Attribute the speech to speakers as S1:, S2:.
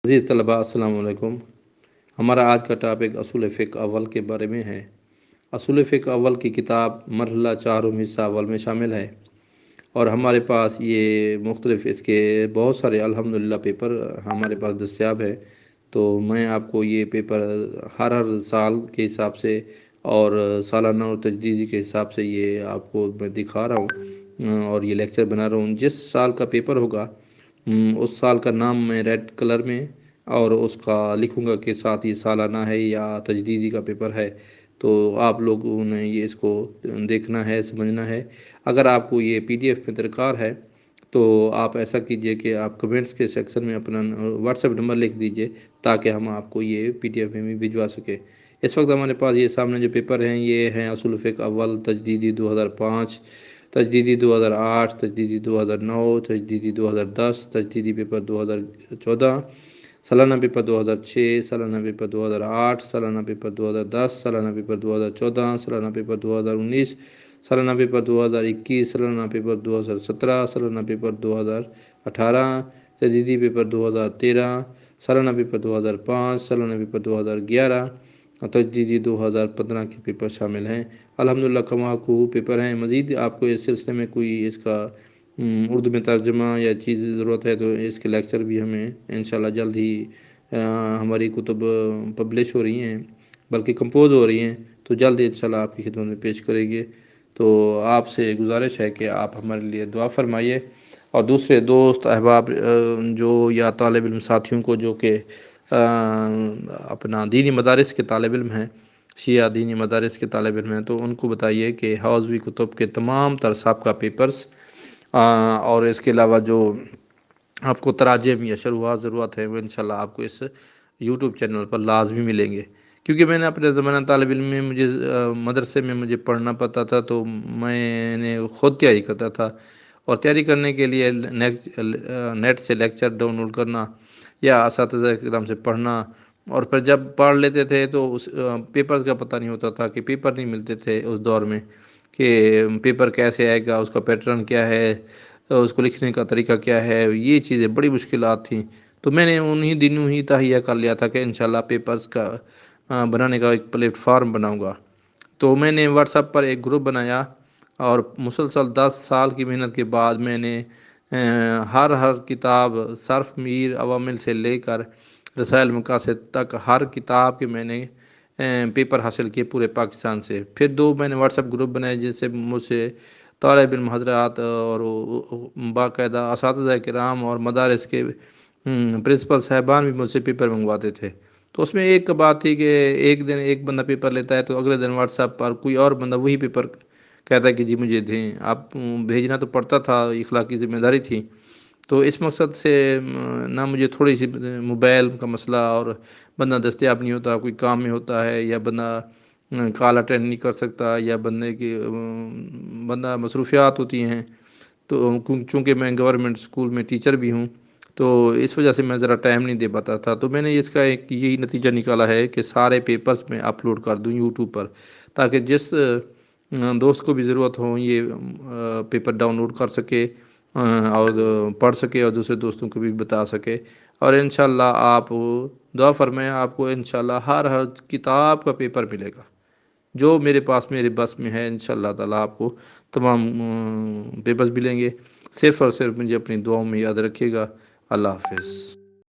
S1: عزیز طلباء السلام علیکم۔ ہمارا آج کا ٹاپک اصول فقہ اول کے بارے میں ہے۔ اصول فقہ اول کی کتاب مرحلہ چارم حصہ اول میں شامل ہے، اور ہمارے پاس یہ مختلف اس کے بہت سارے الحمدللہ پیپر ہمارے پاس دستیاب ہے۔ تو میں آپ کو یہ پیپر ہر سال کے حساب سے اور سالانہ اور تجدیدی کے حساب سے یہ آپ کو میں دکھا رہا ہوں، اور یہ لیکچر بنا رہا ہوں۔ جس سال کا پیپر ہوگا اس سال کا نام میں ریڈ کلر میں اور اس کا لکھوں گا کہ ساتھ یہ سالانہ ہے یا تجدیدی کا پیپر ہے۔ تو آپ لوگوں نے یہ اس کو دیکھنا ہے، سمجھنا ہے۔ اگر آپ کو یہ PDF میں درکار ہے تو آپ ایسا کیجئے کہ آپ کمنٹس کے سیکشن میں اپنا واٹس ایپ نمبر لکھ دیجئے تاکہ ہم آپ کو یہ PDF میں بھی بھجوا سکے۔ اس وقت ہمارے پاس یہ سامنے جو پیپر ہیں یہ ہیں اصول فقہ اول تجدیدی 2005، تجدیدی 2008، تجدیدی 2009، تجدیدی 2010، تجدیدی پیپر 2014، سالانہ پیپر 2006، سالانہ پیپر 2008، سالانہ پیپر 2010، سالانہ پیپر 2014، سالانہ پیپر 2019، سالانہ پیپر 2021، سالانہ پیپر 2017، سالانہ پیپر 2018، تجدیدی پیپر 2013، سالانہ پیپر 2005، سالانہ پیپر 2011، تجدیدی 2015 کے پیپر شامل ہیں۔ الحمدللہ کما کو پیپر ہیں۔ مزید آپ کو اس سلسلے میں کوئی اس کا اردو میں ترجمہ یا چیز ضرورت ہے تو اس کے لیکچر بھی ہمیں انشاءاللہ جلد ہی ہماری کتب پبلش ہو رہی ہیں، بلکہ کمپوز ہو رہی ہیں، تو جلد انشاءاللہ آپ کی خدمت میں پیش کریں گے۔ تو آپ سے گزارش ہے کہ آپ ہمارے لیے دعا فرمائیے، اور دوسرے دوست احباب جو یا طالب علم ساتھیوں کو جو کہ اپنا دینی مدارس کے طالب علم ہیں، شیعہ دینی مدارس کے طالب علم ہیں، تو ان کو بتائیے کہ حوضوی کتب کے تمام تر سابقہ پیپرز اور اس کے علاوہ جو آپ کو تراجم یا شروحات ضرورت ہے وہ انشاءاللہ آپ کو اس YouTube چینل پر لازمی ملیں گے۔ کیونکہ میں نے اپنے زمانہ طالب علم میں مجھے مدرسے میں مجھے پڑھنا پڑتا تھا، تو میں نے خود تیاری کرتا تھا، اور تیاری کرنے کے لیے نیٹ سے لیکچر ڈاؤن لوڈ کرنا یا اساتذہ کرام سے پڑھنا، اور پھر جب پڑھ لیتے تھے تو اس پیپرز کا پتہ نہیں ہوتا تھا کہ پیپر نہیں ملتے تھے اس دور میں، کہ پیپر کیسے آئے گا، اس کا پیٹرن کیا ہے، اس کو لکھنے کا طریقہ کیا ہے، یہ چیزیں بڑی مشکلات تھیں۔ تو میں نے انہی دنوں ہی تہیہ کر لیا تھا کہ انشاءاللہ پیپرز کا بنانے کا ایک پلیٹ فارم بناؤں گا۔ تو میں نے واٹس ایپ پر ایک گروپ بنایا، اور مسلسل 10 سال کی محنت کے بعد میں نے ہر کتاب صرف میر عوامل سے لے کر رسائل مقاصد تک ہر کتاب کے میں نے پیپر حاصل کیے پورے پاکستان سے۔ پھر 2 میں نے واٹس ایپ گروپ بنائے جس سے مجھ سے طالب علم حضرات اور باقاعدہ اساتذہ کرام اور مدارس کے پرنسپل صاحبان بھی مجھ سے پیپر منگواتے تھے۔ تو اس میں ایک بات تھی کہ ایک دن ایک بندہ پیپر لیتا ہے تو اگلے دن واٹس ایپ پر کوئی اور بندہ وہی پیپر کہتا ہے کہ جی مجھے دیں۔ آپ بھیجنا تو پڑتا تھا، اخلاقی ذمہ داری تھی۔ تو اس مقصد سے نہ مجھے تھوڑی سی موبائل کا مسئلہ، اور بندہ دستیاب نہیں ہوتا، کوئی کام میں ہوتا ہے، یا بندہ کال اٹینڈ نہیں کر سکتا، یا بندہ مصروفیات ہوتی ہیں۔ تو چونکہ میں گورنمنٹ اسکول میں ٹیچر بھی ہوں تو اس وجہ سے میں ذرا ٹائم نہیں دے پاتا تھا۔ تو میں نے اس کا ایک یہی نتیجہ نکالا ہے کہ سارے پیپرز میں اپلوڈ کر دوں YouTube پر، تاکہ جس دوست کو بھی ضرورت ہو یہ پیپر ڈاؤن لوڈ کر سکے اور پڑھ سکے، اور دوسرے دوستوں کو بھی بتا سکے۔ اور انشاءاللہ آپ دعا فرمائیں، آپ کو انشاءاللہ ہر کتاب کا پیپر ملے گا جو میرے پاس میرے بس میں ہے۔ انشاءاللہ تعالیٰ آپ کو تمام پیپرز ملیں گے۔ صرف اور صرف مجھے اپنی دعاؤں میں یاد رکھیے گا۔ اللہ حافظ۔